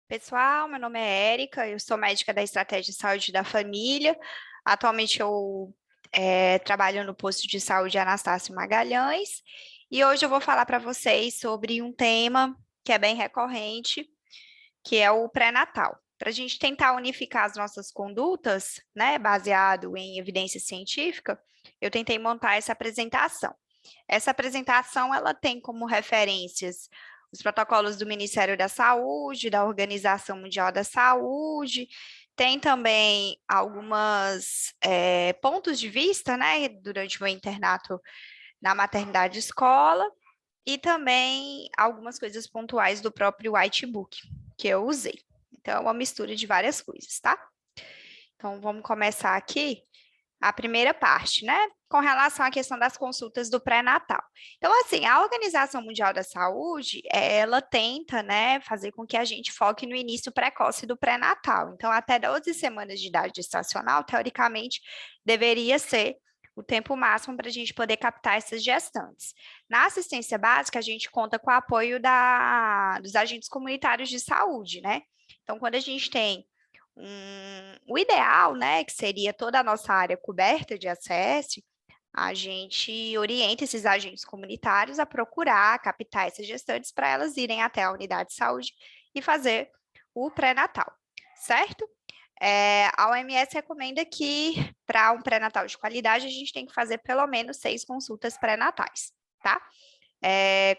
Pessoal, meu nome é Érica, eu sou médica da Estratégia de Saúde da Família. Atualmente eu trabalho no posto de saúde Anastácio Magalhães e hoje eu vou falar para vocês sobre um tema que é bem recorrente, que é o pré-natal. Para a gente tentar unificar as nossas condutas, né, baseado em evidência científica, eu tentei montar essa apresentação. Essa apresentação ela tem como referências os protocolos do Ministério da Saúde, da Organização Mundial da Saúde, tem também alguns pontos de vista, né, durante o meu internato na maternidade escola, e também algumas coisas pontuais do próprio White Book que eu usei. Então, é uma mistura de várias coisas, tá? Então, vamos começar aqui a primeira parte, né? Com relação à questão das consultas do pré-natal. Então, assim, a Organização Mundial da Saúde, ela tenta, né, fazer com que a gente foque no início precoce do pré-natal. Então, até 12 semanas de idade gestacional, teoricamente, deveria ser o tempo máximo para a gente poder captar essas gestantes. Na assistência básica, a gente conta com o apoio dos agentes comunitários de saúde, né? Então, quando a gente tem o ideal, né, que seria toda a nossa área coberta de ACS, a gente orienta esses agentes comunitários a procurar captar essas gestantes para elas irem até a unidade de saúde e fazer o pré-natal, certo? A OMS recomenda que para um pré-natal de qualidade a gente tem que fazer pelo menos 6 consultas pré-natais, tá?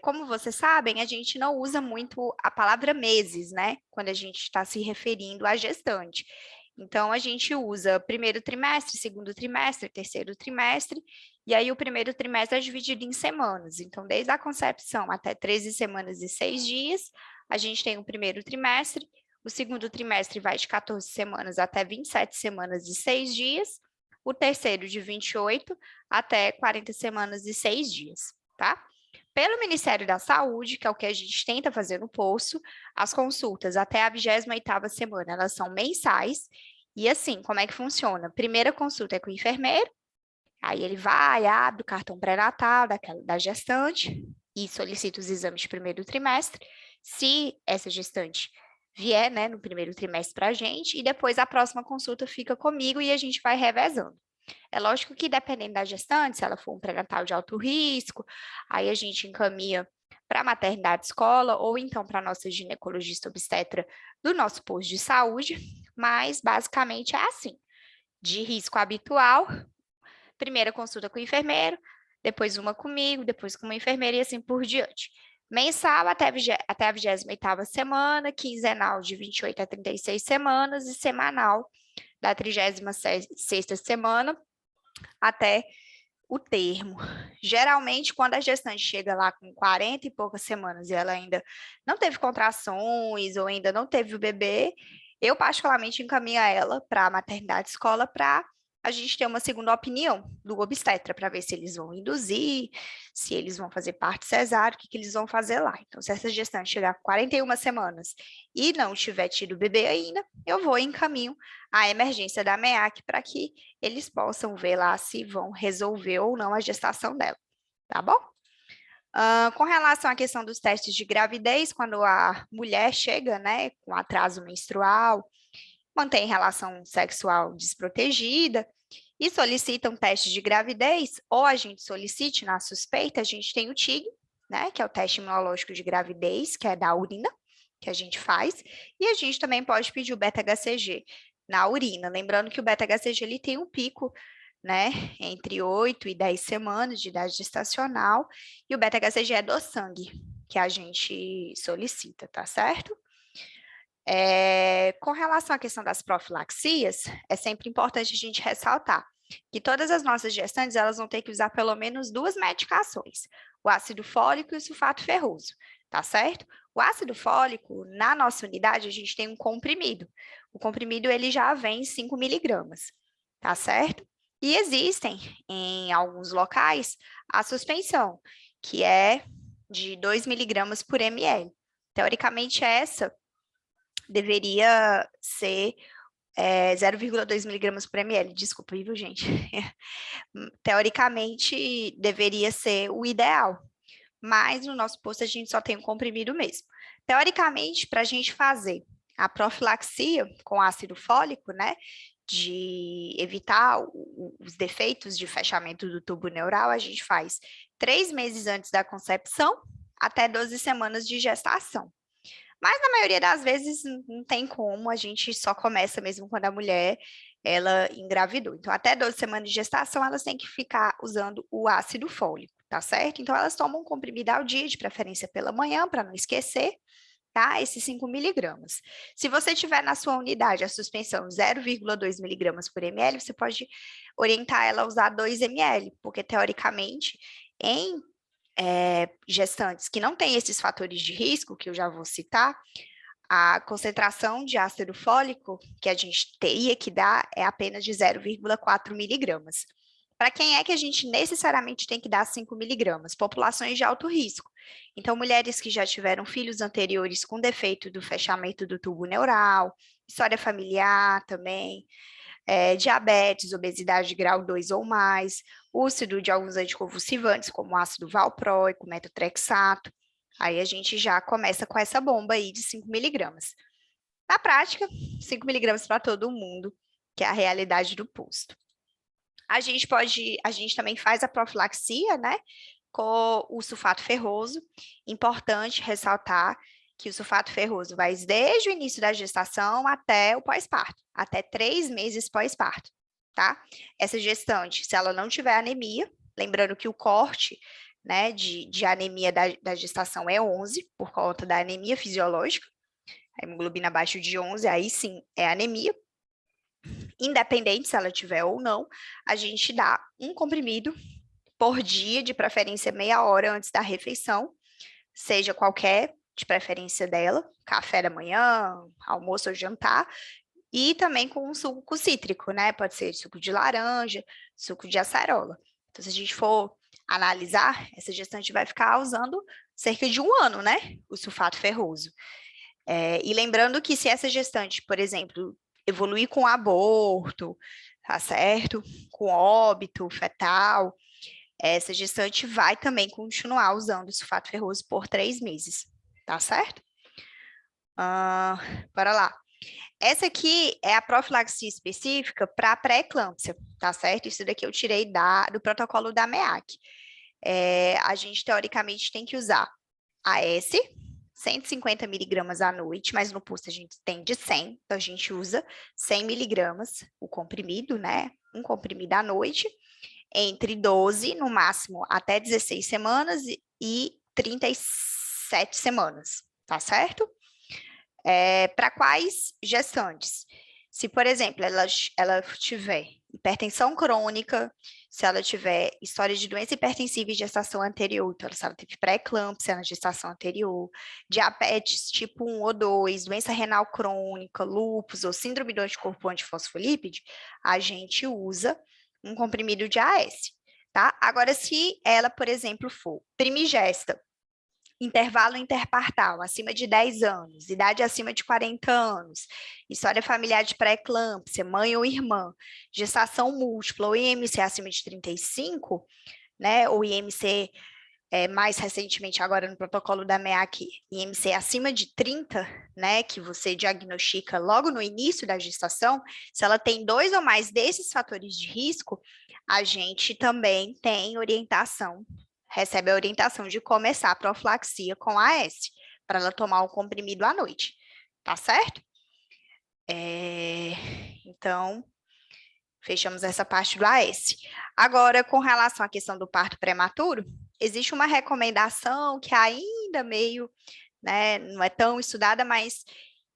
Como vocês sabem, a gente não usa muito a palavra meses, né? Quando a gente está se referindo à gestante. Então, a gente usa primeiro trimestre, segundo trimestre, terceiro trimestre, e aí o primeiro trimestre é dividido em semanas. Então, desde a concepção até 13 semanas e 6 dias, a gente tem o primeiro trimestre, o segundo trimestre vai de 14 semanas até 27 semanas e 6 dias, o terceiro de 28 até 40 semanas e 6 dias, tá? Pelo Ministério da Saúde, que é o que a gente tenta fazer no posto, as consultas até a 28ª semana, elas são mensais, e assim, como é que funciona? Primeira consulta é com o enfermeiro, aí ele vai, abre o cartão pré-natal da gestante e solicita os exames de primeiro trimestre, se essa gestante vier, né, no primeiro trimestre para a gente, e depois a próxima consulta fica comigo e a gente vai revezando. É lógico que dependendo da gestante, se ela for um pré-natal de alto risco, aí a gente encaminha para a maternidade escola ou então para a nossa ginecologista obstetra do nosso posto de saúde, mas basicamente é assim, de risco habitual, primeira consulta com o enfermeiro, depois uma comigo, depois com uma enfermeira e assim por diante. Mensal até a 28ª semana, quinzenal de 28 a 36 semanas e semanal da 36ª semana até o termo. Geralmente, quando a gestante chega lá com 40 e poucas semanas e ela ainda não teve contrações ou ainda não teve o bebê, eu particularmente encaminho ela para a maternidade escola para a gente ter uma segunda opinião do obstetra para ver se eles vão induzir, se eles vão fazer parte cesáreo, o que eles vão fazer lá. Então, se essa gestante chegar com 41 semanas e não tiver tido bebê ainda, eu vou e encaminho a emergência da MEAC para que eles possam ver lá se vão resolver ou não a gestação dela, tá bom? Com relação à questão dos testes de gravidez, quando a mulher chega, né, com atraso menstrual, mantém relação sexual desprotegida e solicita um teste de gravidez, ou a gente solicite na suspeita, a gente tem o TIG, né, que é o teste imunológico de gravidez, que é da urina, que a gente faz, e a gente também pode pedir o beta-HCG na urina, lembrando que o beta-HCG ele tem um pico, né, entre 8 e 10 semanas de idade gestacional, e o beta-HCG é do sangue, que a gente solicita, tá certo? Com relação à questão das profilaxias, é sempre importante a gente ressaltar que todas as nossas gestantes elas vão ter que usar pelo menos 2 medicações, o ácido fólico e o sulfato ferroso, tá certo? O ácido fólico, na nossa unidade, a gente tem um comprimido. O comprimido, ele já vem em 5 miligramas, tá certo? E existem, em alguns locais, a suspensão, que é de 2 miligramas por ml. Teoricamente, essa deveria ser 0,2 miligramas por ml. Desculpa, viu, gente? Teoricamente, deveria ser o ideal, mas no nosso posto a gente só tem um comprimido mesmo. Teoricamente, para a gente fazer a profilaxia com ácido fólico, né, de evitar os defeitos de fechamento do tubo neural, a gente faz 3 meses antes da concepção, até 12 semanas de gestação. Mas na maioria das vezes não tem como, a gente só começa mesmo quando a mulher ela engravidou. Então, até 12 semanas de gestação, elas têm que ficar usando o ácido fólico, tá certo? Então, elas tomam um comprimido ao dia, de preferência pela manhã, para não esquecer, tá? Esses 5 miligramas. Se você tiver na sua unidade a suspensão 0,2 miligramas por ml, você pode orientar ela a usar 2 ml, porque teoricamente, em gestantes que não têm esses fatores de risco, que eu já vou citar, a concentração de ácido fólico que a gente teria que dar é apenas de 0,4 miligramas. Para quem é que a gente necessariamente tem que dar 5 miligramas? Populações de alto risco. Então, mulheres que já tiveram filhos anteriores com defeito do fechamento do tubo neural, história familiar também, diabetes, obesidade de grau 2 ou mais, uso de alguns anticonvulsivantes, como ácido valproico, metotrexato. Aí a gente já começa com essa bomba aí de 5 miligramas. Na prática, 5 miligramas para todo mundo, que é a realidade do posto. A gente também faz a profilaxia, né, com o sulfato ferroso. Importante ressaltar que o sulfato ferroso vai desde o início da gestação até o pós-parto, até 3 meses pós-parto, tá? Essa gestante, se ela não tiver anemia, lembrando que o corte, né, de anemia da gestação é 11, por conta da anemia fisiológica, a hemoglobina abaixo de 11, aí sim é anemia. Independente se ela tiver ou não, a gente dá um comprimido por dia, de preferência meia hora antes da refeição, seja qualquer de preferência dela, café da manhã, almoço ou jantar, e também com um suco cítrico, né? Pode ser suco de laranja, suco de acerola. Então, se a gente for analisar, essa gestante vai ficar usando cerca de 1 ano, né? O sulfato ferroso. E lembrando que se essa gestante, por exemplo, evoluir com aborto, tá certo? Com óbito fetal, essa gestante vai também continuar usando o sulfato ferroso por 3 meses, tá certo? Bora lá. Essa aqui é a profilaxia específica para pré-eclâmpsia, tá certo? Isso daqui eu tirei do protocolo da MEAC. A gente, teoricamente, tem que usar AS, 150 miligramas à noite, mas no posto a gente tem de 100, então a gente usa 100 miligramas, o comprimido, né? Um comprimido à noite, entre 12, no máximo, até 16 semanas e 37 semanas, tá certo? Para quais gestantes? Se, por exemplo, ela tiver hipertensão crônica, se ela tiver história de doença hipertensiva em gestação anterior, então se ela teve pré-eclâmpsia na gestação anterior, diabetes tipo 1 ou 2, doença renal crônica, lúpus ou síndrome do anticorpo antifosfolípide, a gente usa um comprimido de AS, tá? Agora, se ela, por exemplo, for primigesta, intervalo interpartal acima de 10 anos, idade acima de 40 anos, história familiar de pré-eclâmpsia, mãe ou irmã, gestação múltipla ou IMC acima de 35, né, ou IMC mais recentemente agora no protocolo da MEAC, IMC acima de 30, né, que você diagnostica logo no início da gestação, se ela tem 2 ou mais desses fatores de risco, a gente também tem orientação, recebe a orientação de começar a profilaxia com AS, para ela tomar o comprimido à noite, tá certo? Então, fechamos essa parte do AS. Agora, com relação à questão do parto prematuro, existe uma recomendação que ainda meio, né, não é tão estudada, mas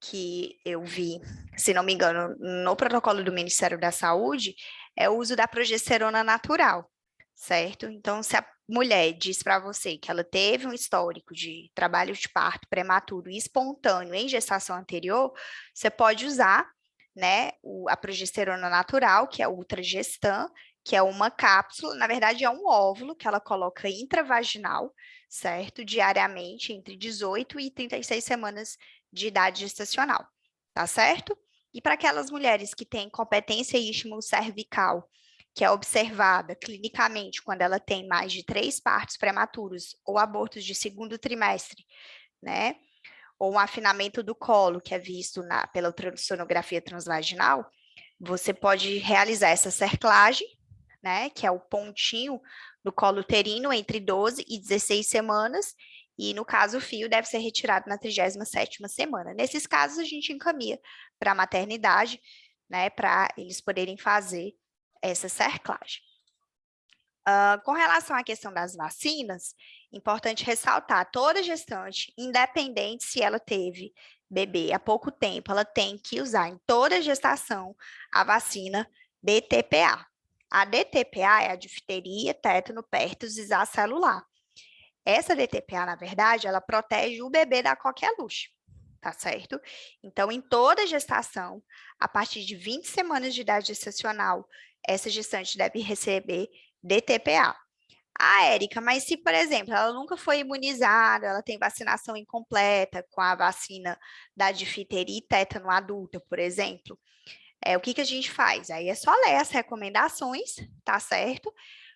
que eu vi, se não me engano, no protocolo do Ministério da Saúde, é o uso da progesterona natural, certo? Então, se a mulher diz para você que ela teve um histórico de trabalho de parto prematuro e espontâneo em gestação anterior, você pode usar, né, a progesterona natural, que é o Ultragestan, que é uma cápsula, na verdade é um óvulo que ela coloca intravaginal, certo? Diariamente, entre 18 e 36 semanas de idade gestacional, tá certo? E para aquelas mulheres que têm competência istmo cervical, que é observada clinicamente quando ela tem mais de 3 partos prematuros ou abortos de segundo trimestre, né? ou um afinamento do colo, que é visto pela ultrassonografia transvaginal, você pode realizar essa cerclagem, né, que é o pontinho do colo uterino entre 12 e 16 semanas, e no caso o fio deve ser retirado na 37ª semana. Nesses casos a gente encaminha para a maternidade, né, para eles poderem fazer essa cerclagem. Com relação à questão das vacinas, importante ressaltar, toda gestante, independente se ela teve bebê há pouco tempo, ela tem que usar em toda gestação a vacina DTPA. A DTPA é a difteria, tétano, pertussis e acelular. Essa DTPA, na verdade, ela protege o bebê da coqueluche, tá certo? Então, em toda gestação, a partir de 20 semanas de idade gestacional, essa gestante deve receber DTPA. Ah, Érica, mas se, por exemplo, ela nunca foi imunizada, ela tem vacinação incompleta com a vacina da difteria e tétano adulta, por exemplo, o que a gente faz? Aí é só ler as recomendações, tá certo?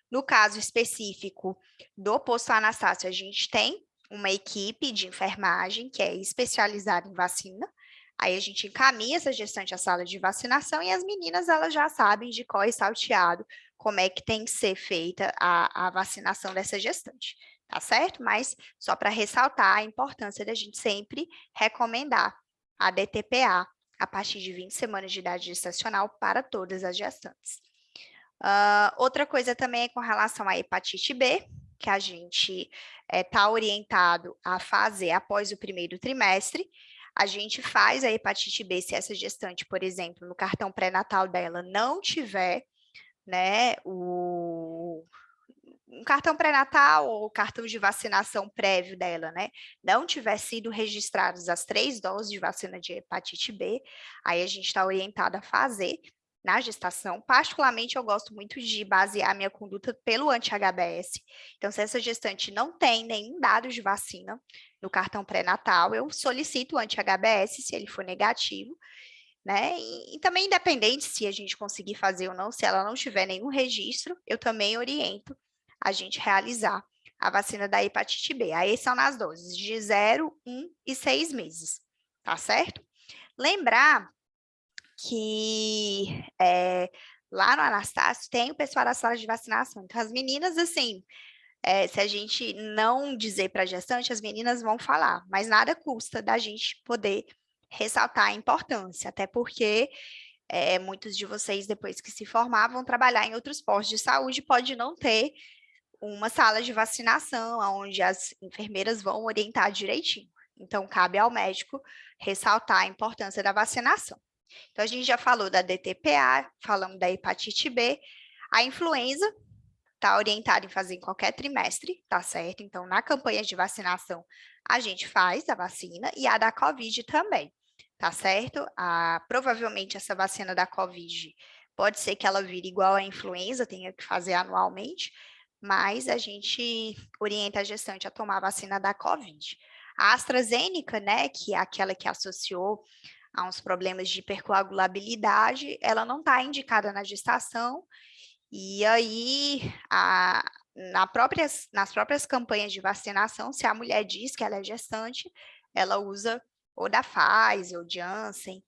No caso específico do posto Anastácio, a gente tem uma equipe de enfermagem que é especializada em vacina. Aí a gente encaminha essa gestante à sala de vacinação e as meninas elas já sabem de qual é salteado, como é que tem que ser feita a vacinação dessa gestante, tá certo? Mas só para ressaltar a importância da gente sempre recomendar a DTPA a partir de 20 semanas de idade gestacional para todas as gestantes. Outra coisa também é com relação à hepatite B, que a gente está orientado a fazer após o primeiro trimestre. A gente faz a hepatite B se essa gestante, por exemplo, no cartão pré-natal dela não tiver, né, um cartão pré-natal ou cartão de vacinação prévio dela, né, não tiver sido registradas as 3 doses de vacina de hepatite B, aí a gente está orientado a fazer na gestação. Particularmente, eu gosto muito de basear minha conduta pelo anti-HBS. Então, se essa gestante não tem nenhum dado de vacina no cartão pré-natal, eu solicito o anti-HBS se ele for negativo, né? E também, independente se a gente conseguir fazer ou não, se ela não tiver nenhum registro, eu também oriento a gente realizar a vacina da hepatite B. Aí são nas doses de 0, 1 e 6 meses, tá certo? Lembrar que lá no Anastácio tem o pessoal da sala de vacinação. Então, as meninas, assim, se a gente não dizer para a gestante, as meninas vão falar, mas nada custa da gente poder ressaltar a importância, até porque muitos de vocês, depois que se formar, vão trabalhar em outros postos de saúde, pode não ter uma sala de vacinação, onde as enfermeiras vão orientar direitinho. Então, cabe ao médico ressaltar a importância da vacinação. Então, a gente já falou da DTPA, falamos da hepatite B, a influenza está orientada em fazer em qualquer trimestre, tá certo? Então, na campanha de vacinação, a gente faz a vacina e a da Covid também, tá certo? Provavelmente essa vacina da Covid pode ser que ela vire igual à influenza, tenha que fazer anualmente, mas a gente orienta a gestante a tomar a vacina da Covid. A AstraZeneca, né, que é aquela que associou a uns problemas de hipercoagulabilidade, ela não está indicada na gestação, e aí, nas próprias campanhas de vacinação, se a mulher diz que ela é gestante, ela usa ou da Pfizer ou Janssen,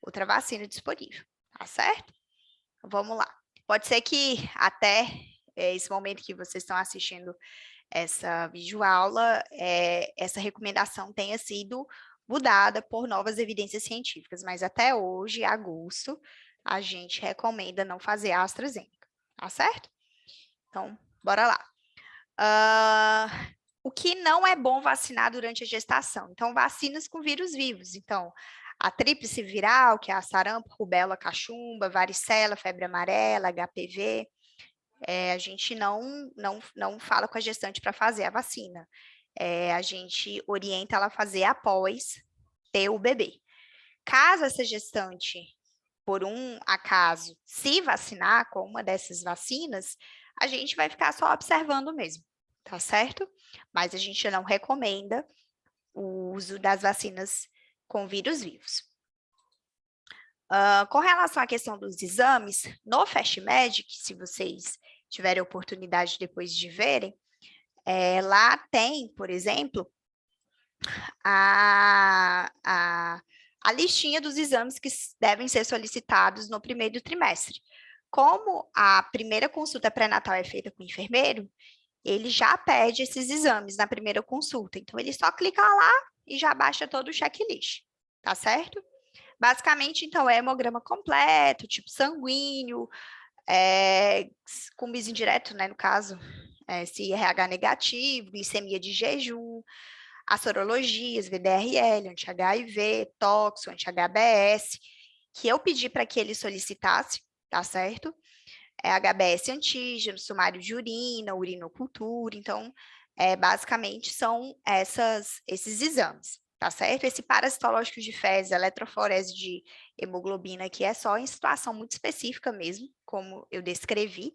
outra vacina disponível, tá certo? Vamos lá. Pode ser que até esse momento que vocês estão assistindo essa videoaula, essa recomendação tenha sido mudada por novas evidências científicas, mas até hoje, agosto, a gente recomenda não fazer a AstraZeneca, tá certo? Então, bora lá. O que não é bom vacinar durante a gestação? Então, vacinas com vírus vivos. Então, a tríplice viral, que é a sarampo, rubéola, cachumba, varicela, febre amarela, HPV, a gente não fala com a gestante para fazer a vacina. A gente orienta ela a fazer após ter o bebê. Caso essa gestante, por um acaso, se vacinar com uma dessas vacinas, a gente vai ficar só observando mesmo, tá certo? Mas a gente não recomenda o uso das vacinas com vírus vivos. Com relação à questão dos exames, no FastMed, se vocês tiverem oportunidade depois de verem, lá tem, por exemplo, a listinha dos exames que devem ser solicitados no primeiro trimestre. Como a primeira consulta pré-natal é feita com o enfermeiro, ele já pede esses exames na primeira consulta. Então, ele só clica lá e já baixa todo o checklist, tá certo? Basicamente, então, é hemograma completo, tipo sanguíneo, com bis indireto, né, no caso, se RH negativo, glicemia de jejum, as sorologias, VDRL, anti-HIV, toxo, anti-HBS, que eu pedi para que ele solicitasse, tá certo? HBS antígeno, sumário de urina, urinocultura, então, basicamente são esses exames, tá certo? Esse paracitológico de fezes, eletroforese de hemoglobina, que é só em situação muito específica mesmo, como eu descrevi.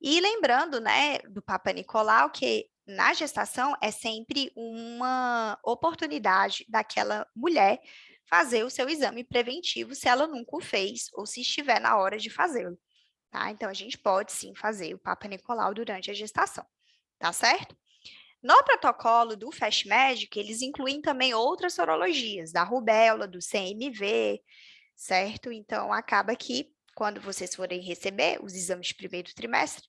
E lembrando, né, do Papa Nicolau, que na gestação é sempre uma oportunidade daquela mulher fazer o seu exame preventivo se ela nunca o fez ou se estiver na hora de fazê-lo. Tá? Então, a gente pode sim fazer o Papa Nicolau durante a gestação, tá certo? No protocolo do Fast Medic, eles incluem também outras sorologias, da rubéola, do CMV, certo? Então, acaba que, quando vocês forem receber os exames de primeiro trimestre,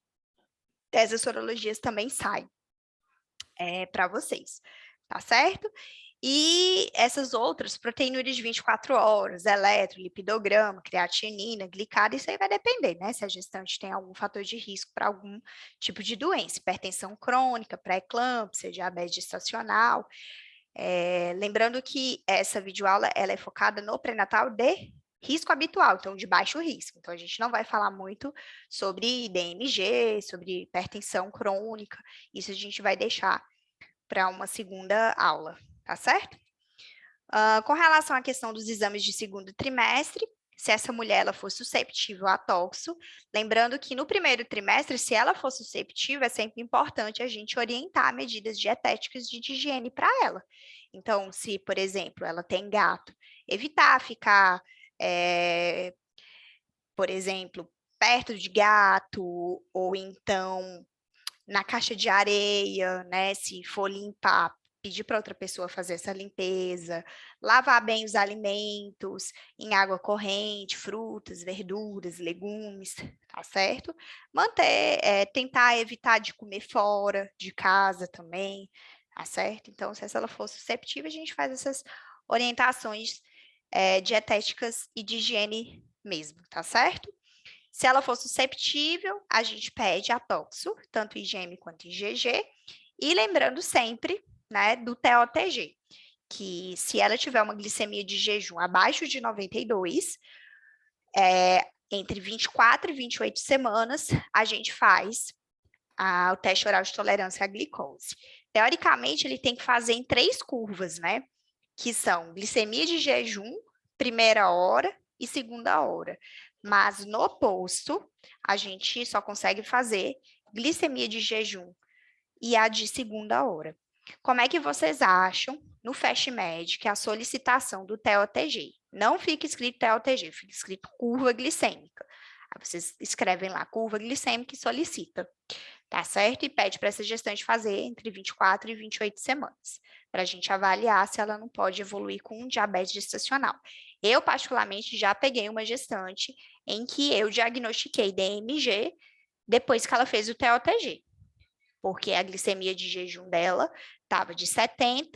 essas sorologias também saem para vocês, tá certo? E essas outras, proteinúrias de 24 horas, lipidograma, creatinina, glicada, isso aí vai depender, né? Se a gestante tem algum fator de risco para algum tipo de doença, hipertensão crônica, pré-eclâmpsia, diabetes gestacional. Lembrando que essa videoaula, ela é focada no pré-natal de risco habitual, então de baixo risco. Então, a gente não vai falar muito sobre DMG, sobre hipertensão crônica, isso a gente vai deixar para uma segunda aula, tá certo? Com relação à questão dos exames de segundo trimestre, se essa mulher ela for susceptível a toxo, lembrando que no primeiro trimestre, se ela for susceptível, é sempre importante a gente orientar medidas dietéticas de higiene para ela. Então, se, por exemplo, ela tem gato, evitar ficar, por exemplo, perto de gato, ou então na caixa de areia, né? Se for limpar, pedir para outra pessoa fazer essa limpeza, lavar bem os alimentos em água corrente, frutas, verduras, legumes, tá certo? Manter, tentar evitar de comer fora de casa também, tá certo? Então, se ela for susceptível, a gente faz essas orientações dietéticas e de higiene mesmo, tá certo? Se ela for susceptível, a gente pede a toxo, tanto IgM quanto IgG, e lembrando sempre, né, do TOTG, que se ela tiver uma glicemia de jejum abaixo de 92, entre 24 e 28 semanas, a gente faz o teste oral de tolerância à glicose. Teoricamente, ele tem que fazer em 3 curvas, né? Que são glicemia de jejum, primeira hora e segunda hora. Mas no posto, a gente só consegue fazer glicemia de jejum e a de segunda hora. Como é que vocês acham no Fast Medic a solicitação do TOTG? Não fica escrito TOTG, fica escrito curva glicêmica. Aí vocês escrevem lá curva glicêmica e solicita, tá certo? E pede para essa gestante fazer entre 24 e 28 semanas, para a gente avaliar se ela não pode evoluir com diabetes gestacional. Eu, particularmente, já peguei uma gestante em que eu diagnostiquei DMG depois que ela fez o TOTG, porque a glicemia de jejum dela estava de 70,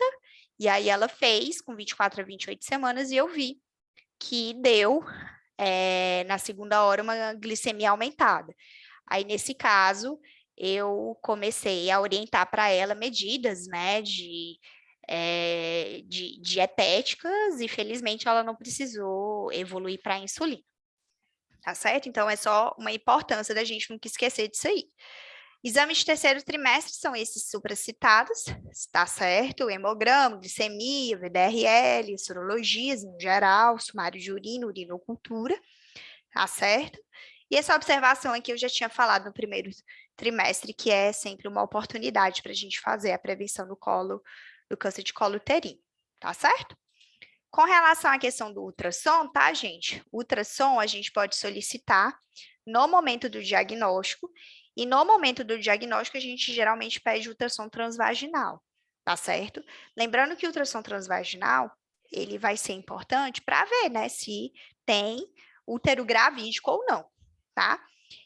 e aí ela fez com 24 a 28 semanas, e eu vi que deu, na segunda hora, uma glicemia aumentada. Aí, nesse caso, eu comecei a orientar para ela medidas, né, de dietéticas, e felizmente ela não precisou evoluir para a insulina, tá certo? Então, é só uma importância da gente nunca esquecer disso aí. Exames de terceiro trimestre são esses supracitados, tá certo? Hemograma, glicemia, VDRL, sorologias em geral, sumário de urina, urinocultura, tá certo? E essa observação aqui eu já tinha falado no primeiro trimestre, que é sempre uma oportunidade para a gente fazer a prevenção do câncer de colo uterino, tá certo? Com relação à questão do ultrassom, tá, gente? O ultrassom a gente pode solicitar no momento do diagnóstico, e no momento do diagnóstico a gente geralmente pede ultrassom transvaginal, tá certo? Lembrando que o ultrassom transvaginal, ele vai ser importante para ver, né, se tem útero gravídico ou não, tá?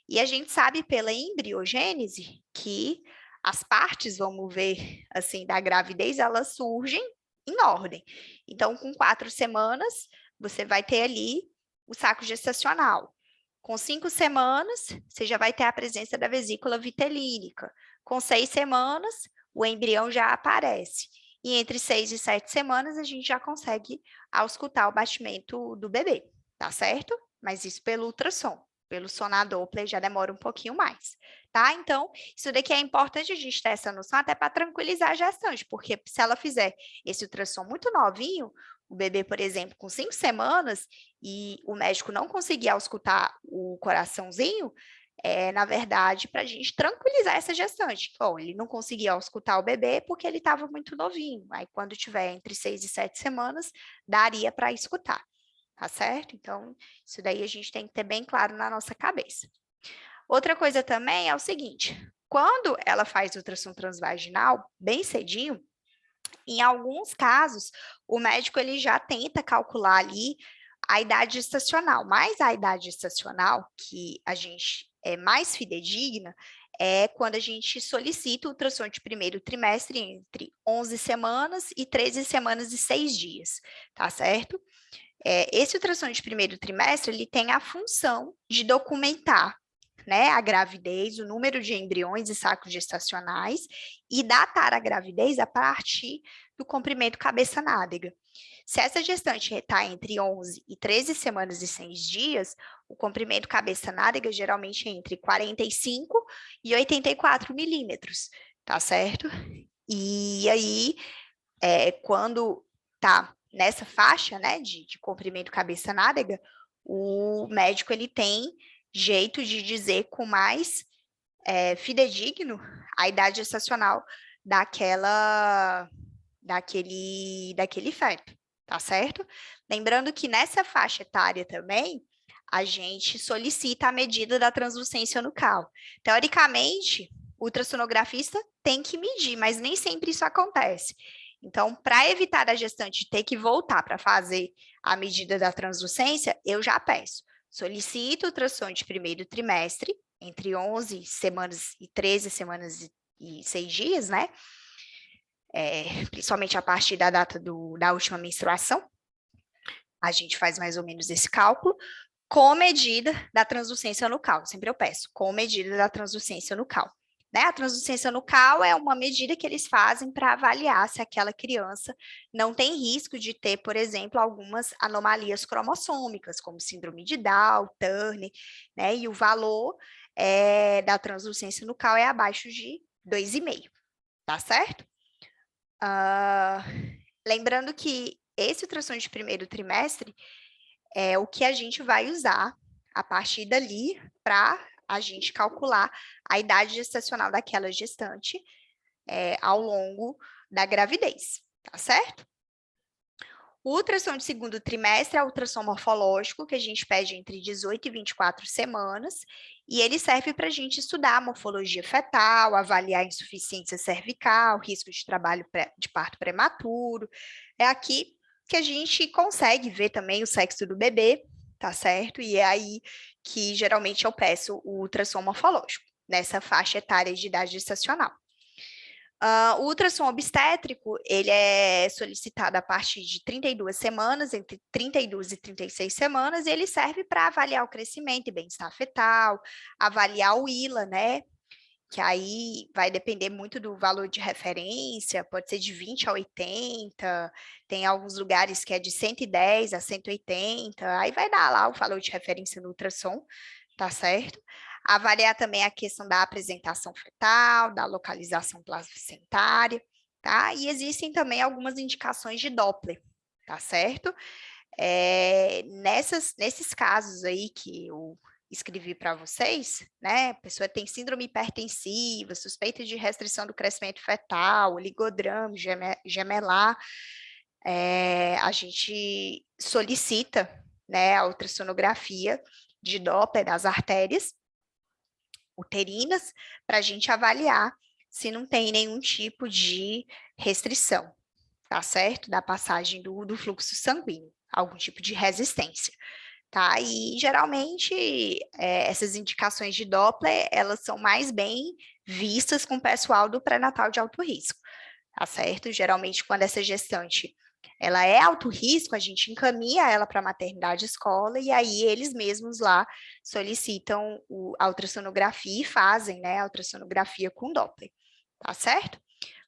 E a gente sabe pela embriogênese que as partes, vamos ver, assim, da gravidez, elas surgem em ordem. Então, com 4 semanas, você vai ter ali o saco gestacional. Com 5 semanas, você já vai ter a presença da vesícula vitelínica. Com 6 semanas, o embrião já aparece. E entre 6 e 7 semanas, a gente já consegue auscultar o batimento do bebê, tá certo? Mas isso pelo ultrassom. Pelo sonar Doppler já demora um pouquinho mais, tá? Então, isso daqui é importante a gente ter essa noção até para tranquilizar a gestante, porque se ela fizer esse ultrassom muito novinho, o bebê, por exemplo, com 5 semanas, e o médico não conseguir auscultar o coraçãozinho, na verdade, para a gente tranquilizar essa gestante. Bom, ele não conseguia auscultar o bebê porque ele estava muito novinho. Aí, quando tiver entre 6 e 7 semanas, daria para escutar, tá certo? Então, isso daí a gente tem que ter bem claro na nossa cabeça. Outra coisa também é o seguinte: quando ela faz ultrassom transvaginal, bem cedinho, em alguns casos, o médico ele já tenta calcular ali a idade gestacional, mas a idade gestacional que a gente é mais fidedigna é quando a gente solicita o ultrassom de primeiro trimestre entre 11 semanas e 13 semanas e 6 dias, tá certo? Esse ultrassom de primeiro trimestre, ele tem a função de documentar, né, a gravidez, o número de embriões e sacos gestacionais e datar a gravidez a partir do comprimento cabeça-nádega. Se essa gestante está entre 11 e 13 semanas e 6 dias, o comprimento cabeça-nádega geralmente é entre 45 e 84 milímetros, tá certo? E aí, quando tá nessa faixa, né, de comprimento cabeça-nádega, o médico ele tem jeito de dizer com mais fidedigno a idade gestacional daquele feto, tá certo? Lembrando que nessa faixa etária também, a gente solicita a medida da translucência nucal. Teoricamente, o ultrassonografista tem que medir, mas nem sempre isso acontece. Então, para evitar a gestante ter que voltar para fazer a medida da translucência, eu já peço. Solicito ultrassom de primeiro trimestre, entre 11 semanas e 13 semanas e 6 dias, né? Principalmente a partir da data da última menstruação. A gente faz mais ou menos esse cálculo, com medida da translucência nucal. Sempre eu peço, com medida da translucência nucal. Né? A translucência nucal é uma medida que eles fazem para avaliar se aquela criança não tem risco de ter, por exemplo, algumas anomalias cromossômicas, como síndrome de Down, Turner, né? E o valor da translucência nucal é abaixo de 2,5, tá certo? Lembrando que esse ultrassom de primeiro trimestre é o que a gente vai usar a partir dali para a gente calcular a idade gestacional daquela gestante ao longo da gravidez, tá certo? O ultrassom de segundo trimestre é o ultrassom morfológico, que a gente pede entre 18 e 24 semanas, e ele serve para a gente estudar a morfologia fetal, avaliar a insuficiência cervical, risco de trabalho de parto prematuro. É aqui que a gente consegue ver também o sexo do bebê, tá certo? E é aí que geralmente eu peço o ultrassom morfológico, nessa faixa etária de idade gestacional. O ultrassom obstétrico, ele é solicitado a partir de 32 semanas, entre 32 e 36 semanas, e ele serve para avaliar o crescimento e bem-estar fetal, avaliar o ILA, né? Que aí vai depender muito do valor de referência, pode ser de 20 a 80, tem alguns lugares que é de 110 a 180, aí vai dar lá o valor de referência no ultrassom, tá certo? Avaliar também a questão da apresentação fetal, da localização placentária, tá? E existem também algumas indicações de Doppler, tá certo? Nesses casos aí que eu escrevi para vocês, né? A pessoa tem síndrome hipertensiva, suspeita de restrição do crescimento fetal, oligodrama, gemelar, a gente solicita, né, a ultrassonografia de Doppler das artérias uterinas para a gente avaliar se não tem nenhum tipo de restrição, tá certo? Da passagem do fluxo sanguíneo, algum tipo de resistência. Tá? E geralmente essas indicações de Doppler, elas são mais bem vistas com o pessoal do pré-natal de alto risco, tá certo? Geralmente quando essa gestante ela é alto risco, a gente encaminha ela para a maternidade escola e aí eles mesmos lá solicitam a ultrassonografia e fazem, né, a ultrassonografia com Doppler, tá certo?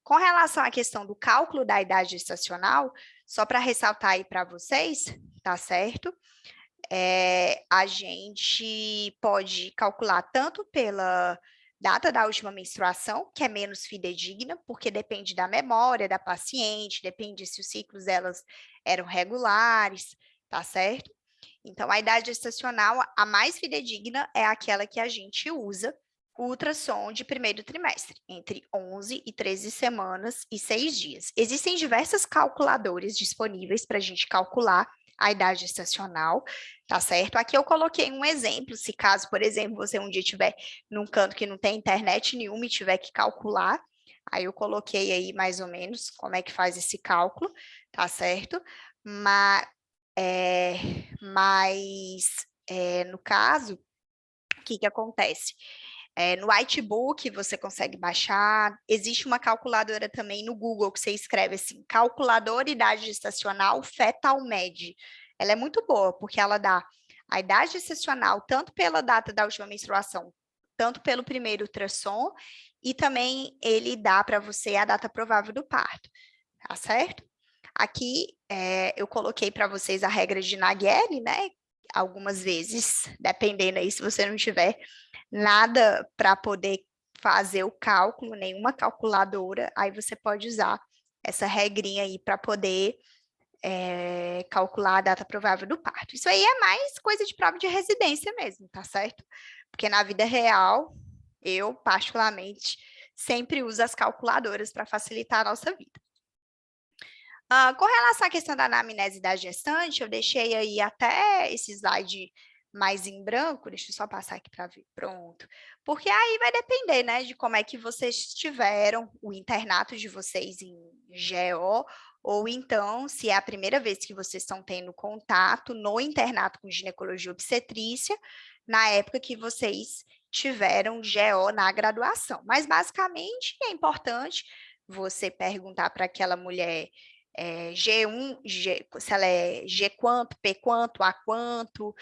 Com relação à questão do cálculo da idade gestacional, só para ressaltar aí para vocês, tá certo? A gente pode calcular tanto pela data da última menstruação, que é menos fidedigna, porque depende da memória da paciente, depende se os ciclos delas eram regulares, tá certo? Então, a idade gestacional, a mais fidedigna é aquela que a gente usa o ultrassom de primeiro trimestre, entre 11 e 13 semanas e 6 dias. Existem diversas calculadoras disponíveis para a gente calcular a idade gestacional, tá certo? Aqui eu coloquei um exemplo, se caso, por exemplo, você um dia estiver num canto que não tem internet nenhuma e tiver que calcular, aí eu coloquei aí mais ou menos como é que faz esse cálculo, tá certo? Mas no caso, o que acontece? No Whitebook você consegue baixar, existe uma calculadora também no Google que você escreve assim, calculadora idade gestacional FetalMed. Ela é muito boa, porque ela dá a idade gestacional tanto pela data da última menstruação, tanto pelo primeiro ultrassom, e também ele dá para você a data provável do parto, tá certo? Aqui eu coloquei para vocês a regra de Naegeli, né? Algumas vezes, dependendo aí se você não tiver nada para poder fazer o cálculo, nenhuma calculadora, aí você pode usar essa regrinha aí para poder calcular a data provável do parto. Isso aí é mais coisa de prova de residência mesmo, tá certo? Porque na vida real, eu particularmente sempre uso as calculadoras para facilitar a nossa vida. Com relação à questão da anamnese da gestante, eu deixei aí até esse slide mais em branco, deixa eu só passar aqui para ver, pronto. Porque aí vai depender, né, de como é que vocês tiveram o internato de vocês em GO, ou então, se é a primeira vez que vocês estão tendo contato no internato com ginecologia e obstetrícia, na época que vocês tiveram GO na graduação. Mas, basicamente, é importante você perguntar para aquela mulher G1, se ela é G quanto, P quanto, A quanto,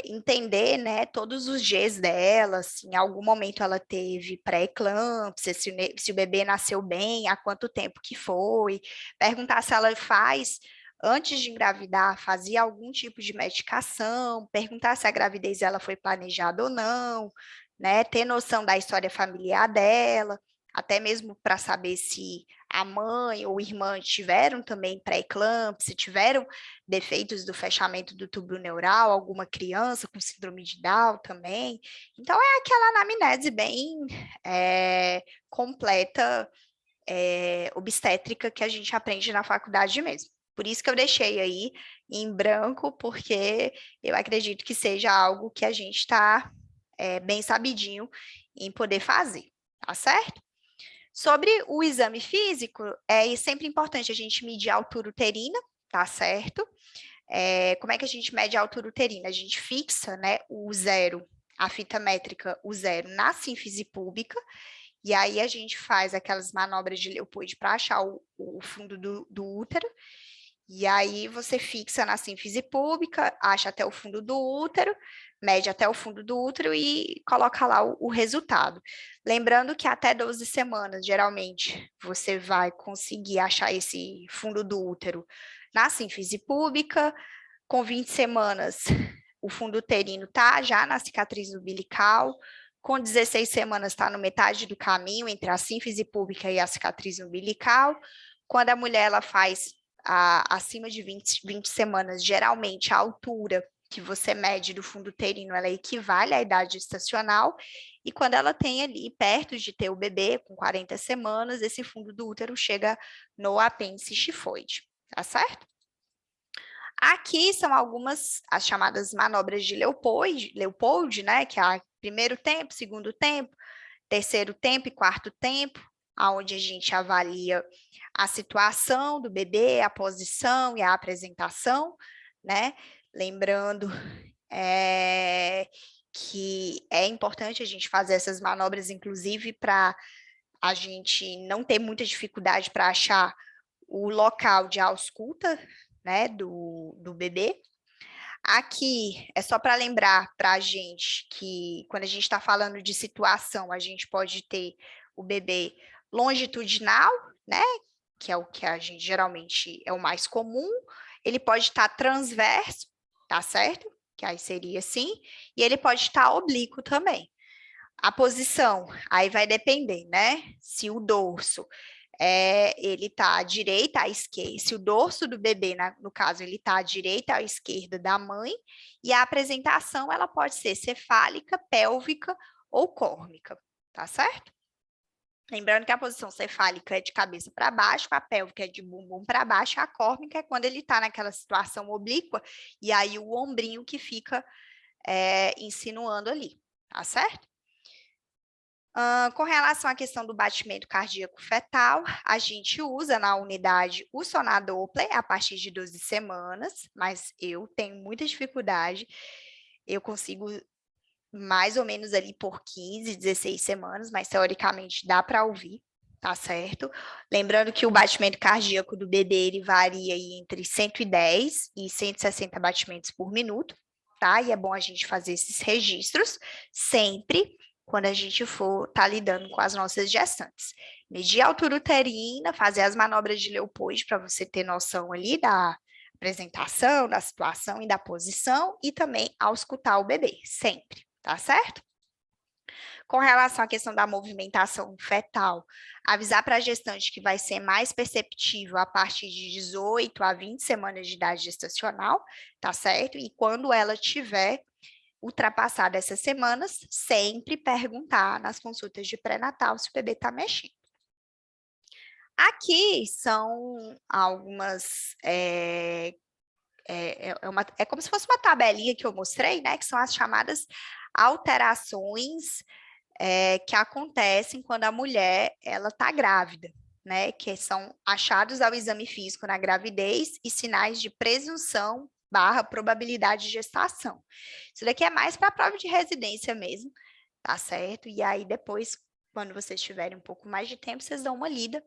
entender, né, todos os Gs dela, se em algum momento ela teve pré-eclâmpsia, se o bebê nasceu bem, há quanto tempo que foi, perguntar se ela faz, antes de engravidar, fazia algum tipo de medicação, perguntar se a gravidez ela foi planejada ou não, né, ter noção da história familiar dela, até mesmo para saber se a mãe ou irmã tiveram também pré-eclâmpsia, tiveram defeitos do fechamento do tubo neural, alguma criança com síndrome de Down também. Então, é aquela anamnese bem completa, obstétrica, que a gente aprende na faculdade mesmo. Por isso que eu deixei aí em branco, porque eu acredito que seja algo que a gente está bem sabidinho em poder fazer, tá certo? Sobre o exame físico, é sempre importante a gente medir a altura uterina, tá certo? Como é que a gente mede a altura uterina? A gente fixa, né, o zero, a fita métrica, o zero, na sínfise púbica, e aí a gente faz aquelas manobras de Leopold para achar o fundo do útero, e aí você fixa na sínfise púbica, acha até o fundo do útero, mede até o fundo do útero e coloca lá o resultado. Lembrando que até 12 semanas, geralmente, você vai conseguir achar esse fundo do útero na sínfise púbica. Com 20 semanas, o fundo uterino está já na cicatriz umbilical. Com 16 semanas, está no metade do caminho entre a sínfise púbica e a cicatriz umbilical. Quando a mulher ela faz acima de 20 semanas, geralmente a altura que você mede do fundo uterino, ela equivale à idade gestacional, e quando ela tem ali, perto de ter o bebê, com 40 semanas, esse fundo do útero chega no apêndice xifoide, tá certo? Aqui são algumas, as chamadas manobras de Leopold, né, que é primeiro tempo, segundo tempo, terceiro tempo e quarto tempo. onde a gente avalia a situação do bebê, a posição e a apresentação, né? Lembrando que é importante a gente fazer essas manobras, inclusive, para a gente não ter muita dificuldade para achar o local de ausculta, né, do bebê. Aqui é só para lembrar para a gente que quando a gente está falando de situação, a gente pode ter o bebê longitudinal, né, que é o que a gente geralmente é o mais comum. Ele pode estar transverso, tá certo? Que aí seria assim, e ele pode estar oblíquo também. A posição, aí vai depender, né? Se o dorso ele está à direita à esquerda, se o dorso do bebê, no caso, ele está à direita à esquerda da mãe, e a apresentação ela pode ser cefálica, pélvica ou córnica, tá certo? Lembrando que a posição cefálica é de cabeça para baixo, a pélvica é de bumbum para baixo, a córnica é quando ele está naquela situação oblíqua, e aí o ombrinho que fica insinuando ali, tá certo? Com relação à questão do batimento cardíaco fetal, a gente usa na unidade o sonar-Doppler a partir de 12 semanas, mas eu tenho muita dificuldade, eu consigo mais ou menos ali por 15, 16 semanas, mas teoricamente dá para ouvir, tá certo? Lembrando que o batimento cardíaco do bebê, ele varia aí entre 110 e 160 batimentos por minuto, tá? E é bom a gente fazer esses registros sempre quando a gente for estar lidando com as nossas gestantes. Medir a altura uterina, fazer as manobras de Leopold para você ter noção ali da apresentação, da situação e da posição, e também auscultar o bebê, sempre, tá certo? Com relação à questão da movimentação fetal, avisar para a gestante que vai ser mais perceptível a partir de 18 a 20 semanas de idade gestacional, tá certo? E quando ela tiver ultrapassado essas semanas, sempre perguntar nas consultas de pré-natal se o bebê está mexendo. Aqui são algumas é como se fosse uma tabelinha que eu mostrei, né? Que são as chamadas alterações que acontecem quando a mulher ela está grávida, né? Que são achados ao exame físico na gravidez e sinais de presunção / probabilidade de gestação. Isso daqui é mais para a prova de residência mesmo, tá certo? E aí depois, quando vocês tiverem um pouco mais de tempo, vocês dão uma lida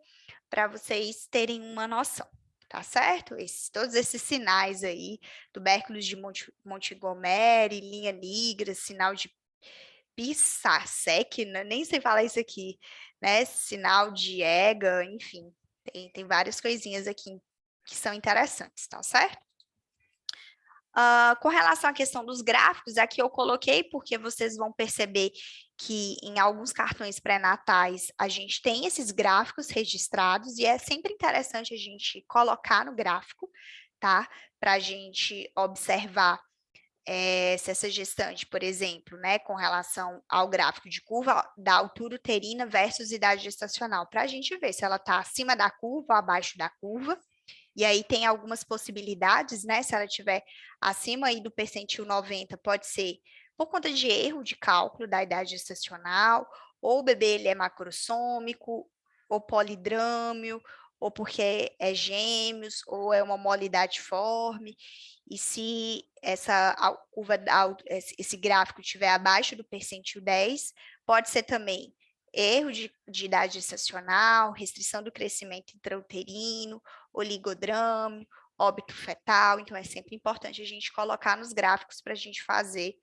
para vocês terem uma noção. Tá certo? Todos esses sinais aí, tubérculos de Montgomery, linha negra, sinal de Pisacek, né? Nem sei falar isso aqui, né? Sinal de EGA, enfim, tem várias coisinhas aqui que são interessantes, tá certo? Com relação à questão dos gráficos, aqui eu coloquei porque vocês vão perceber que em alguns cartões pré-natais a gente tem esses gráficos registrados e é sempre interessante a gente colocar no gráfico, tá? Para a gente observar se essa gestante, por exemplo, né, com relação ao gráfico de curva da altura uterina versus idade gestacional, para a gente ver se ela está acima da curva ou abaixo da curva. E aí tem algumas possibilidades, né? Se ela estiver acima aí do percentil 90, pode ser por conta de erro de cálculo da idade gestacional, ou o bebê ele é macrossômico, ou polidrâmio, ou porque é gêmeos, ou é uma molidatiforme. E se essa curva, esse gráfico estiver abaixo do percentil 10, pode ser também erro de idade gestacional, restrição do crescimento intrauterino, oligodrame, óbito fetal. Então, é sempre importante a gente colocar nos gráficos para a gente fazer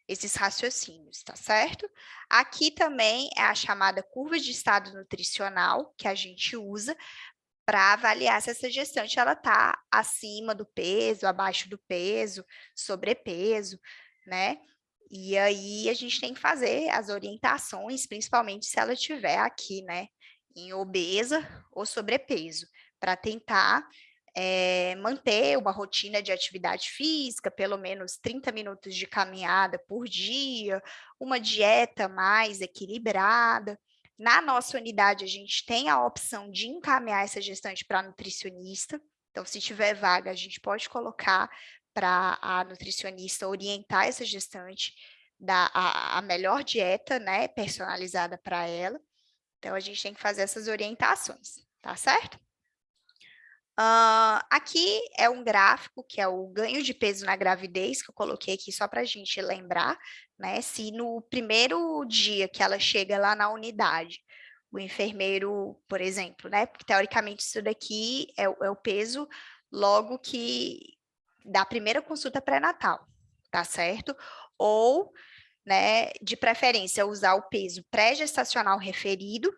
esses raciocínios, tá certo? Aqui também é a chamada curva de estado nutricional que a gente usa para avaliar se essa gestante ela está acima do peso, abaixo do peso, sobrepeso, né? E aí a gente tem que fazer as orientações, principalmente se ela estiver aqui, né, em obesa ou sobrepeso, para tentar manter uma rotina de atividade física, pelo menos 30 minutos de caminhada por dia, uma dieta mais equilibrada. Na nossa unidade, a gente tem a opção de encaminhar essa gestante para nutricionista. Então, se tiver vaga, a gente pode colocar para a nutricionista orientar essa gestante dar a melhor dieta, né, personalizada para ela. Então, a gente tem que fazer essas orientações, tá certo? Aqui é um gráfico que é o ganho de peso na gravidez, que eu coloquei aqui só para a gente lembrar, né? Se no primeiro dia que ela chega lá na unidade, o enfermeiro, por exemplo, né? Porque teoricamente isso daqui é o peso logo que da primeira consulta pré-natal, tá certo? Ou, né, de preferência, usar o peso pré-gestacional referido,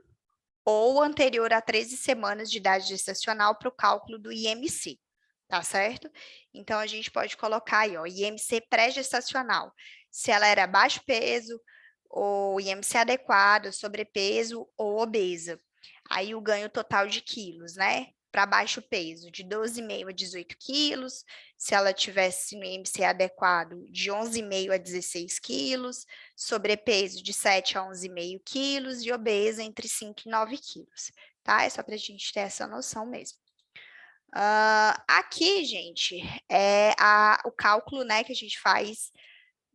ou anterior a 13 semanas de idade gestacional para o cálculo do IMC, tá certo? Então, a gente pode colocar aí, ó, IMC pré-gestacional, se ela era baixo peso, ou IMC adequado, sobrepeso ou obesa. Aí o ganho total de quilos, né? Para baixo peso, de 12,5 a 18 quilos, se ela tivesse no IMC adequado, de 11,5 a 16 quilos, sobrepeso de 7 a 11,5 quilos e obesa entre 5 e 9 quilos, tá? É só para a gente ter essa noção mesmo. Aqui, gente, é o cálculo, né, que a gente faz,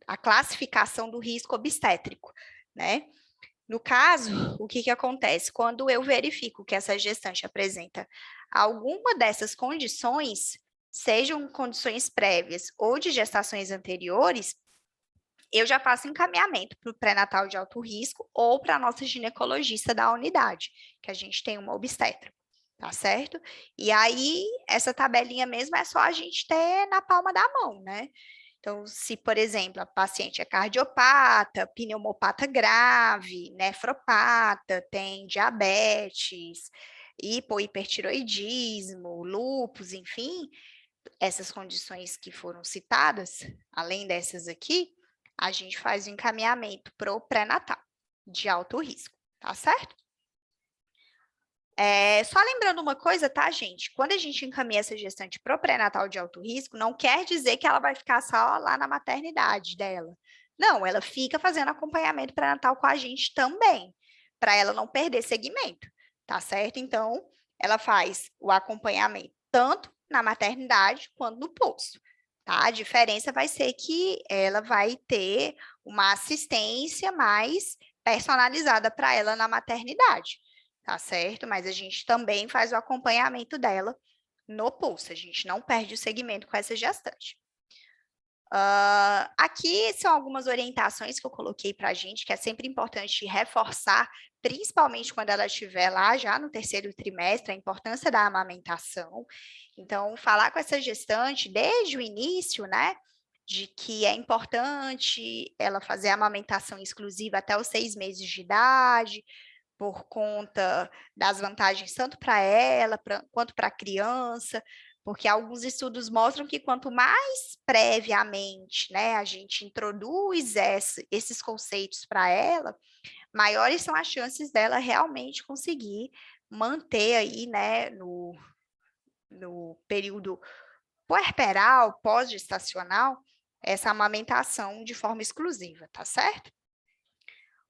a classificação do risco obstétrico, né? No caso, o que acontece? Quando eu verifico que essa gestante apresenta alguma dessas condições, sejam condições prévias ou de gestações anteriores, eu já faço encaminhamento para o pré-natal de alto risco ou para a nossa ginecologista da unidade, que a gente tem uma obstetra, tá certo? E aí, essa tabelinha mesmo é só a gente ter na palma da mão, né? Então, se, por exemplo, a paciente é cardiopata, pneumopata grave, nefropata, tem diabetes, hipohipertiroidismo, lúpus, enfim, essas condições que foram citadas, além dessas aqui, a gente faz o encaminhamento para o pré-natal, de alto risco, tá certo? Só lembrando uma coisa, tá, gente? Quando a gente encaminha essa gestante para o pré-natal de alto risco, não quer dizer que ela vai ficar só lá na maternidade dela. Não, ela fica fazendo acompanhamento pré-natal com a gente também, para ela não perder segmento, tá certo? Então, ela faz o acompanhamento tanto na maternidade quanto no posto, tá? A diferença vai ser que ela vai ter uma assistência mais personalizada para ela na maternidade, tá certo? Mas a gente também faz o acompanhamento dela no pulso, a gente não perde o segmento com essa gestante. Aqui são algumas orientações que eu coloquei para a gente, que é sempre importante reforçar, principalmente quando ela estiver lá já no terceiro trimestre, a importância da amamentação. Então, falar com essa gestante desde o início, né, de que é importante ela fazer a amamentação exclusiva até os 6 meses de idade, por conta das vantagens tanto para ela quanto para a criança, porque alguns estudos mostram que quanto mais previamente, né, a gente introduz esses conceitos para ela, maiores são as chances dela realmente conseguir manter aí, né, no período puerperal, pós-gestacional, essa amamentação de forma exclusiva, tá certo?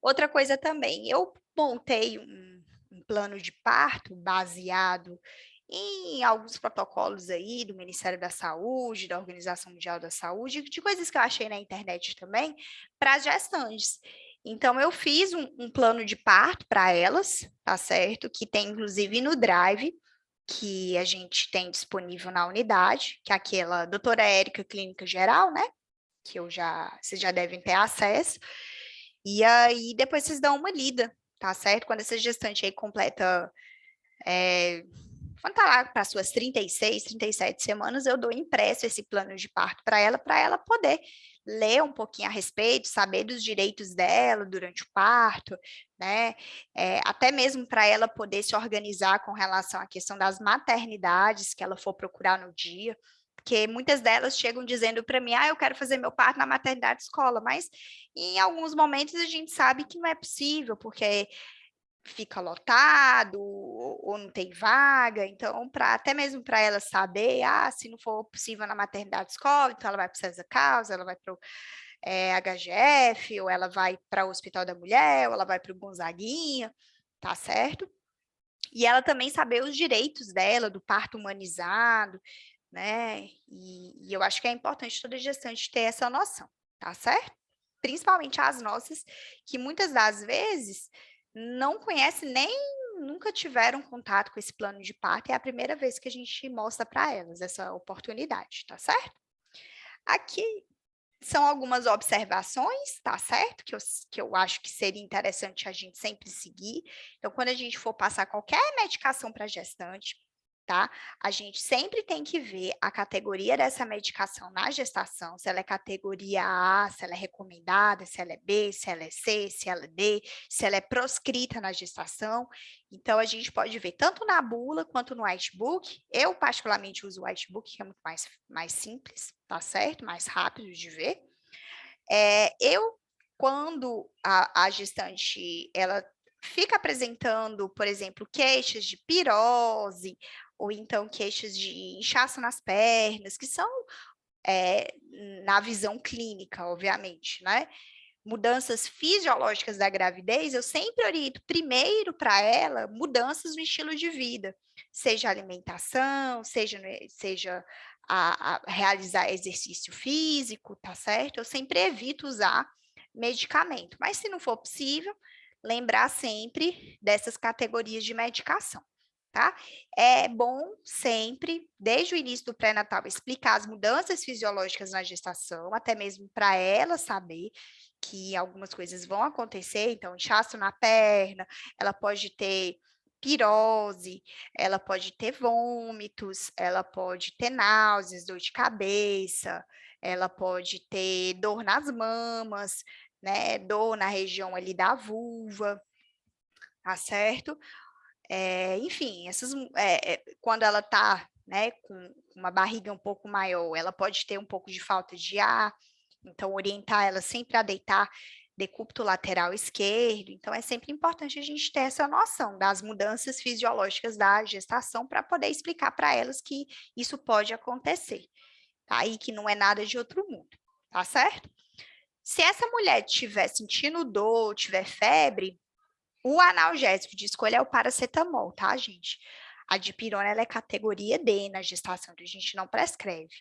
Outra coisa também, eu montei um plano de parto baseado em alguns protocolos aí do Ministério da Saúde, da Organização Mundial da Saúde, de coisas que eu achei na internet também, para as gestantes. Então, eu fiz um plano de parto para elas, tá certo? Que tem, inclusive, no Drive, que a gente tem disponível na unidade, que é aquela doutora Érica Clínica Geral, né? Que vocês já devem ter acesso. E aí, depois vocês dão uma lida, tá certo? Quando essa gestante aí completa, quando tá lá para suas 36, 37 semanas, eu dou impresso esse plano de parto para ela poder ler um pouquinho a respeito, saber dos direitos dela durante o parto, né? Até mesmo para ela poder se organizar com relação à questão das maternidades que ela for procurar no dia, porque muitas delas chegam dizendo para mim, eu quero fazer meu parto na maternidade escola, mas em alguns momentos a gente sabe que não é possível, porque fica lotado ou não tem vaga, então até mesmo para ela saber, se não for possível na maternidade escola, então ela vai para o César Carlos, ela vai para o HGF, ou ela vai para o Hospital da Mulher, ou ela vai para o Gonzaguinha, tá certo? E ela também saber os direitos dela, do parto humanizado, né? E eu acho que é importante toda gestante ter essa noção, tá certo? principalmente as nossas, que muitas das vezes não conhecem nem nunca tiveram contato com esse plano de parto, é a primeira vez que a gente mostra para elas essa oportunidade, tá certo? Aqui são algumas observações, tá certo? Que eu acho que seria interessante a gente sempre seguir. Então, quando a gente for passar qualquer medicação para gestante, tá? A gente sempre tem que ver a categoria dessa medicação na gestação, se ela é categoria A, se ela é recomendada, se ela é B, se ela é C, se ela é D, se ela é proscrita na gestação. Então, a gente pode ver tanto na bula quanto no whitebook. Eu, particularmente, uso o whitebook, que é muito mais simples, tá certo? Mais rápido de ver. Quando a gestante, ela fica apresentando, por exemplo, queixas de pirose, ou então queixas de inchaço nas pernas, que são na visão clínica, obviamente, né? Mudanças fisiológicas da gravidez, eu sempre oriento primeiro para ela mudanças no estilo de vida, seja alimentação, seja a realizar exercício físico, tá certo? Eu sempre evito usar medicamento, mas se não for possível, lembrar sempre dessas categorias de medicação. Tá? É bom sempre, desde o início do pré-natal, explicar as mudanças fisiológicas na gestação, até mesmo para ela saber que algumas coisas vão acontecer, então, inchaço na perna, ela pode ter pirose, ela pode ter vômitos, ela pode ter náuseas, dor de cabeça, ela pode ter dor nas mamas, né, dor na região ali da vulva, tá certo? Enfim, quando ela está, né, com uma barriga um pouco maior, ela pode ter um pouco de falta de ar, então orientar ela sempre a deitar decúbito lateral esquerdo. Então, é sempre importante a gente ter essa noção das mudanças fisiológicas da gestação para poder explicar para elas que isso pode acontecer, tá? E que não é nada de outro mundo, tá certo? Se essa mulher estiver sentindo dor, tiver febre, o analgésico de escolha é o paracetamol, tá, gente? A dipirona, ela é categoria D na gestação, então a gente não prescreve.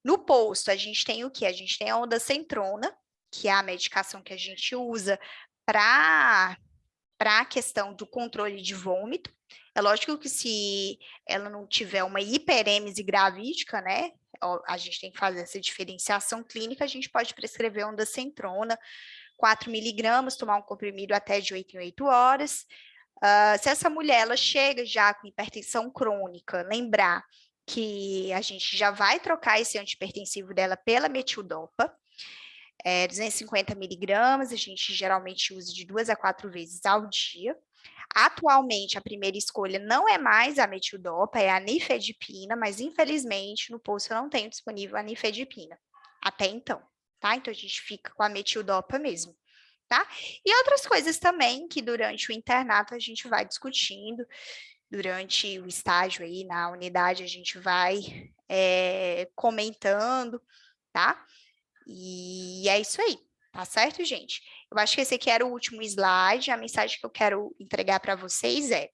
No posto, a gente tem o quê? A gente tem a ondansetrona, que é a medicação que a gente usa para a questão do controle de vômito. É lógico que se ela não tiver uma hiperêmese gravídica, né? A gente tem que fazer essa diferenciação clínica, a gente pode prescrever ondansetrona, 4 miligramas, tomar um comprimido até de 8 em 8 horas. Se essa mulher ela chega já com hipertensão crônica, lembrar que a gente já vai trocar esse antihipertensivo dela pela metildopa, 250 miligramas, a gente geralmente usa de 2 a 4 vezes ao dia. Atualmente, a primeira escolha não é mais a metildopa, é a nifedipina, mas infelizmente no posto eu não tenho disponível a nifedipina, até então, tá? Então a gente fica com a metildopa mesmo, tá? E outras coisas também que durante o internato a gente vai discutindo, durante o estágio aí na unidade a gente vai comentando, tá? E é isso aí, tá certo, gente? Eu acho que esse aqui era o último slide. A mensagem que eu quero entregar para vocês é: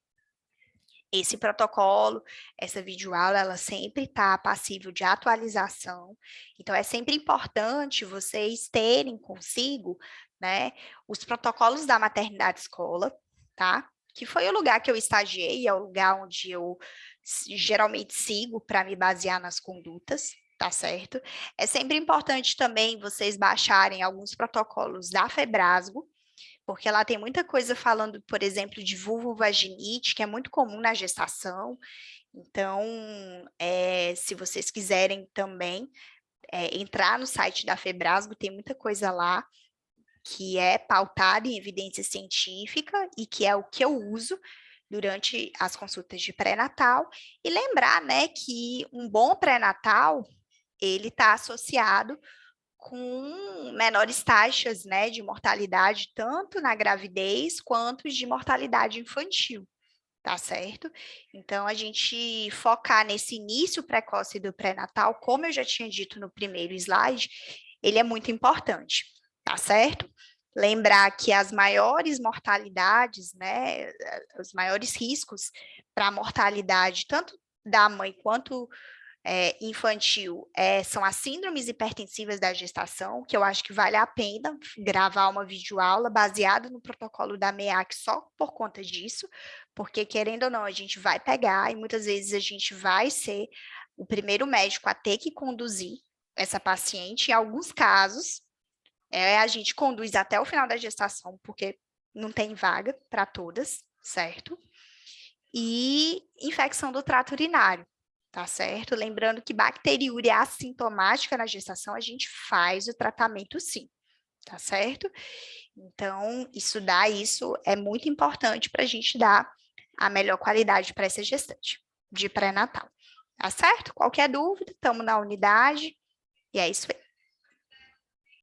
esse protocolo, essa videoaula, ela sempre está passível de atualização. Então, é sempre importante vocês terem consigo, né, os protocolos da maternidade escola, tá? Que foi o lugar que eu estagiei, é o lugar onde eu geralmente sigo para me basear nas condutas, tá certo? É sempre importante também vocês baixarem alguns protocolos da Febrasgo, porque ela tem muita coisa falando, por exemplo, de vulvovaginite, que é muito comum na gestação. Então, se vocês quiserem também entrar no site da Febrasgo, tem muita coisa lá que é pautada em evidência científica e que é o que eu uso durante as consultas de pré-natal. E lembrar, né, que um bom pré-natal, ele está associado com menores taxas, né, de mortalidade, tanto na gravidez quanto de mortalidade infantil, tá certo? Então, a gente focar nesse início precoce do pré-natal, como eu já tinha dito no primeiro slide, ele é muito importante, tá certo? Lembrar que as maiores mortalidades, né, os maiores riscos para a mortalidade, tanto da mãe quanto infantil são as síndromes hipertensivas da gestação, que eu acho que vale a pena gravar uma videoaula baseada no protocolo da MEAC só por conta disso, porque querendo ou não, a gente vai pegar e muitas vezes a gente vai ser o primeiro médico a ter que conduzir essa paciente. Em alguns casos, a gente conduz até o final da gestação, porque não tem vaga para todas, certo? E infecção do trato urinário, tá certo? Lembrando que bacteriúria assintomática na gestação, a gente faz o tratamento sim, tá certo? Então, estudar isso é muito importante para a gente dar a melhor qualidade para essa gestante de pré-natal, tá certo? Qualquer dúvida, estamos na unidade, e é isso aí.